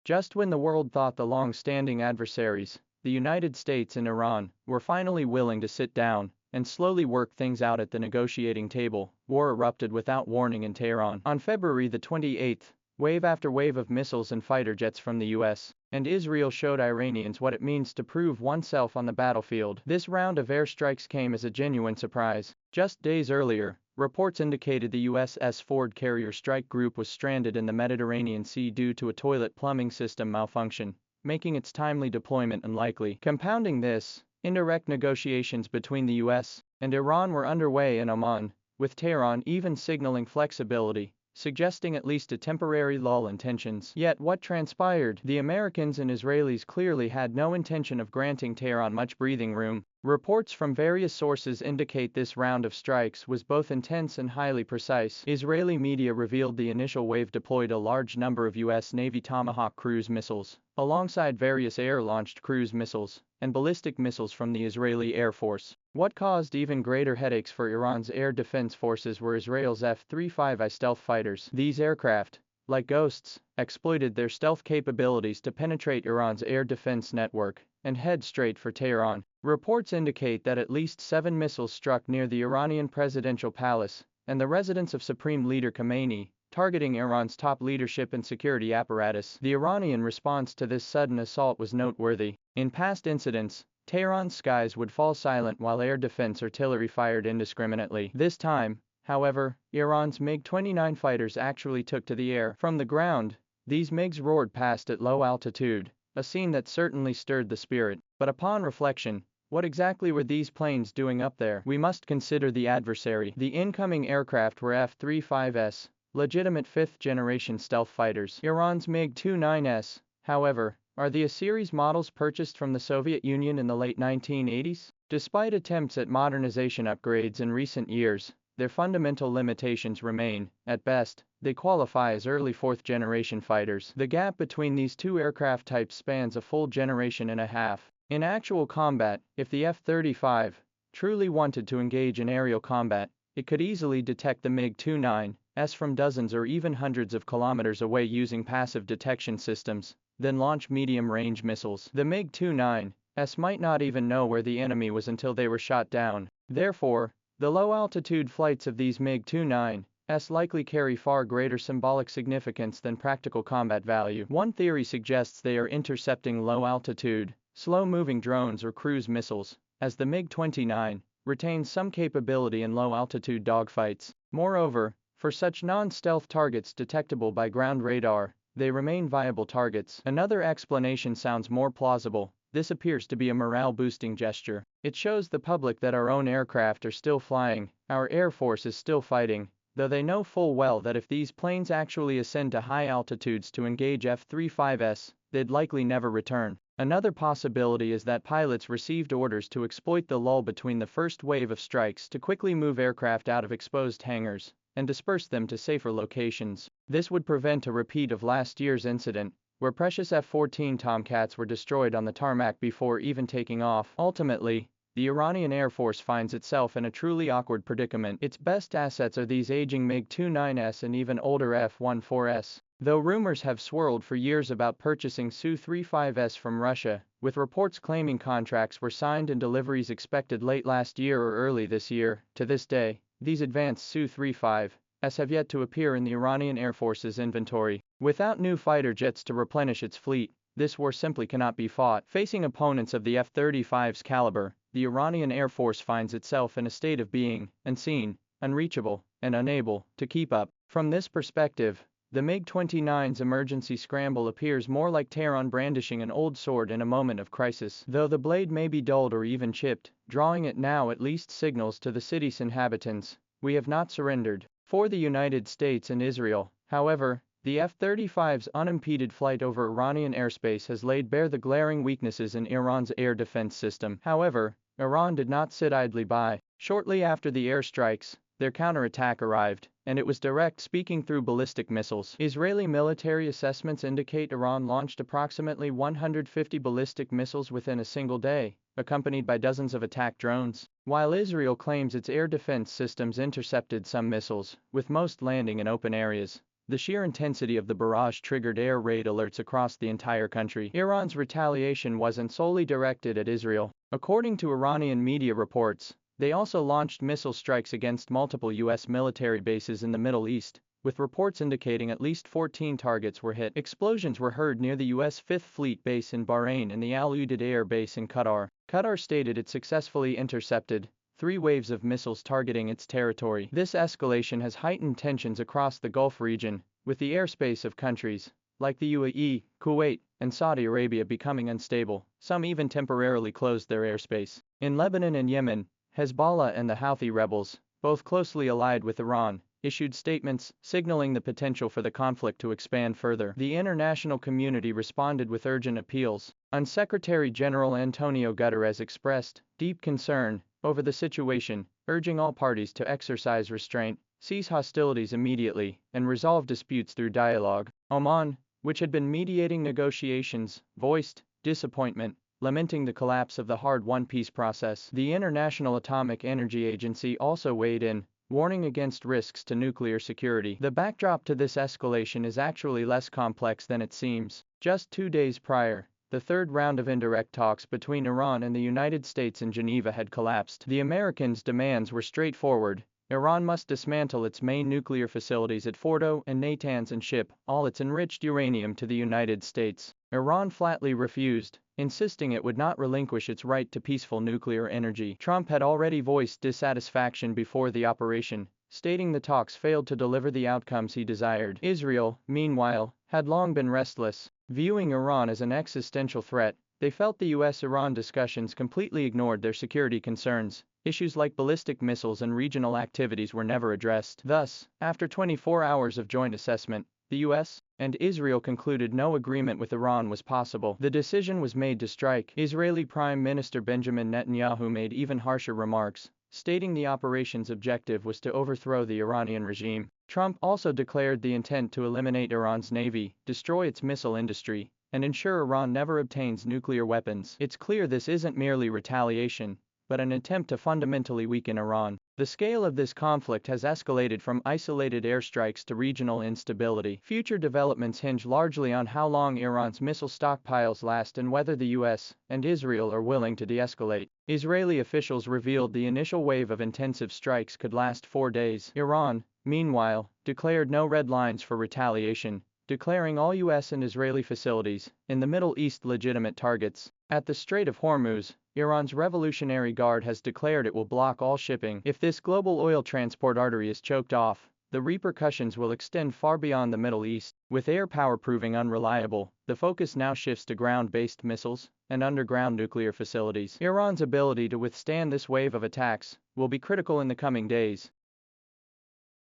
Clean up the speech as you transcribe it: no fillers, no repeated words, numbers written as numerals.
Just when the world thought the long-standing adversaries, the United States and Iran, were finally willing to sit down and slowly work things out at the negotiating table, war erupted without warning in Tehran. On February the 28th, wave after wave of missiles and fighter jets from the US and Israel showed Iranians what it means to prove oneself on the battlefield. This round of airstrikes came as a genuine surprise. Just days earlier, reports indicated the USS Ford carrier strike group was stranded in the Mediterranean Sea due to a toilet plumbing system malfunction, making its timely deployment unlikely. Compounding this, indirect negotiations between the US and Iran were underway in Oman, with Tehran even signaling flexibility, suggesting at least a temporary lull in tensions. Yet what transpired? The Americans and Israelis clearly had no intention of granting Tehran much breathing room. Reports from various sources indicate this round of strikes was both intense and highly precise. Israeli media revealed the initial wave deployed a large number of US Navy Tomahawk cruise missiles, alongside various air-launched cruise missiles and ballistic missiles from the Israeli Air Force. What caused even greater headaches for Iran's air defense forces were Israel's F-35I stealth fighters. These aircraft, like ghosts, exploited their stealth capabilities to penetrate Iran's air defense network and head straight for Tehran. Reports indicate that at least 7 missiles struck near the Iranian presidential palace and the residence of Supreme Leader Khamenei, targeting Iran's top leadership and security apparatus. The Iranian response to this sudden assault was noteworthy. In past incidents, Tehran's skies would fall silent while air defense artillery fired indiscriminately. This time, however, Iran's MiG-29 fighters actually took to the air. From the ground, these MiGs roared past at low altitude, a scene that certainly stirred the spirit. But upon reflection, what exactly were these planes doing up there? We must consider the adversary. The incoming aircraft were F-35s, legitimate 5th-generation stealth fighters. Iran's MiG-29s, however, are the A-series models purchased from the Soviet Union in the late 1980s. Despite attempts at modernization upgrades in recent years, their fundamental limitations remain. At best, they qualify as early 4th-generation fighters. The gap between these two aircraft types spans a full generation and a half. In actual combat, if the F-35 truly wanted to engage in aerial combat, it could easily detect the MiG-29s from dozens or even hundreds of kilometers away using passive detection systems, then launch medium-range missiles. The MiG-29s might not even know where the enemy was until they were shot down. Therefore, the low-altitude flights of these MiG-29s likely carry far greater symbolic significance than practical combat value. One theory suggests they are intercepting low-altitude, slow-moving drones or cruise missiles, as the MiG-29 retains some capability in low-altitude dogfights. Moreover, for such non-stealth targets detectable by ground radar, they remain viable targets. Another explanation sounds more plausible. This appears to be a morale-boosting gesture. It shows the public that our own aircraft are still flying, our Air Force is still fighting, though they know full well that if these planes actually ascend to high altitudes to engage F-35s, they'd likely never return. Another possibility is that pilots received orders to exploit the lull between the first wave of strikes to quickly move aircraft out of exposed hangars and disperse them to safer locations. This would prevent a repeat of last year's incident, where precious F-14 Tomcats were destroyed on the tarmac before even taking off. Ultimately, the Iranian Air Force finds itself in a truly awkward predicament. Its best assets are these aging MiG-29s and even older F-14s. Though rumors have swirled for years about purchasing Su-35s from Russia, with reports claiming contracts were signed and deliveries expected late last year or early this year, to this day, these advanced Su-35s have yet to appear in the Iranian Air Force's inventory. Without new fighter jets to replenish its fleet, this war simply cannot be fought. Facing opponents of the F-35's caliber, the Iranian Air Force finds itself in a state of being unseen, unreachable, and unable to keep up. From this perspective, the MiG-29's emergency scramble appears more like Tehran brandishing an old sword in a moment of crisis. Though the blade may be dulled or even chipped, drawing it now at least signals to the city's inhabitants, we have not surrendered. For the United States and Israel, however, the F-35's unimpeded flight over Iranian airspace has laid bare the glaring weaknesses in Iran's air defense system. However, Iran did not sit idly by. Shortly after the airstrikes, their counterattack arrived, and it was direct, speaking through ballistic missiles. Israeli military assessments indicate Iran launched approximately 150 ballistic missiles within a single day, accompanied by dozens of attack drones, while Israel claims its air defense systems intercepted some missiles, with most landing in open areas. The sheer intensity of the barrage triggered air raid alerts across the entire country. Iran's retaliation wasn't solely directed at Israel. According to Iranian media reports, they also launched missile strikes against multiple U.S. military bases in the Middle East, with reports indicating at least 14 targets were hit. Explosions were heard near the U.S. Fifth Fleet Base in Bahrain and the Al Udeid Air Base in Qatar. Qatar stated it successfully intercepted 3 waves of missiles targeting its territory. This escalation has heightened tensions across the Gulf region, with the airspace of countries like the UAE, Kuwait, and Saudi Arabia becoming unstable. Some even temporarily closed their airspace. In Lebanon and Yemen, Hezbollah and the Houthi rebels, both closely allied with Iran, issued statements signaling the potential for the conflict to expand further. The international community responded with urgent appeals. Secretary General Antonio Guterres expressed deep concern over the situation, urging all parties to exercise restraint, cease hostilities immediately, and resolve disputes through dialogue. Oman, which had been mediating negotiations, voiced disappointment, lamenting the collapse of the hard-won peace process. The International Atomic Energy Agency also weighed in, warning against risks to nuclear security. The backdrop to this escalation is actually less complex than it seems. Just 2 days prior, the third round of indirect talks between Iran and the United States in Geneva had collapsed. The Americans' demands were straightforward. Iran must dismantle its main nuclear facilities at Fordo and Natanz and ship all its enriched uranium to the United States. Iran flatly refused, insisting it would not relinquish its right to peaceful nuclear energy. Trump had already voiced dissatisfaction before the operation, stating the talks failed to deliver the outcomes he desired. Israel, meanwhile, had long been restless. Viewing Iran as an existential threat, they felt the US-Iran discussions completely ignored their security concerns. Issues like ballistic missiles and regional activities were never addressed. Thus, after 24 hours of joint assessment, the US and Israel concluded no agreement with Iran was possible. The decision was made to strike. Israeli Prime Minister Benjamin Netanyahu made even harsher remarks, stating the operation's objective was to overthrow the Iranian regime. Trump also declared the intent to eliminate Iran's navy, destroy its missile industry, and ensure Iran never obtains nuclear weapons. It's clear this isn't merely retaliation, but an attempt to fundamentally weaken Iran. The scale of this conflict has escalated from isolated airstrikes to regional instability. Future developments hinge largely on how long Iran's missile stockpiles last and whether the US and Israel are willing to de-escalate. Israeli officials revealed the initial wave of intensive strikes could last 4 days. Iran, meanwhile, declared no red lines for retaliation, declaring all US and Israeli facilities in the Middle East legitimate targets. At the Strait of Hormuz, Iran's Revolutionary Guard has declared it will block all shipping. If this global oil transport artery is choked off, the repercussions will extend far beyond the Middle East. With air power proving unreliable, the focus now shifts to ground-based missiles and underground nuclear facilities. Iran's ability to withstand this wave of attacks will be critical in the coming days.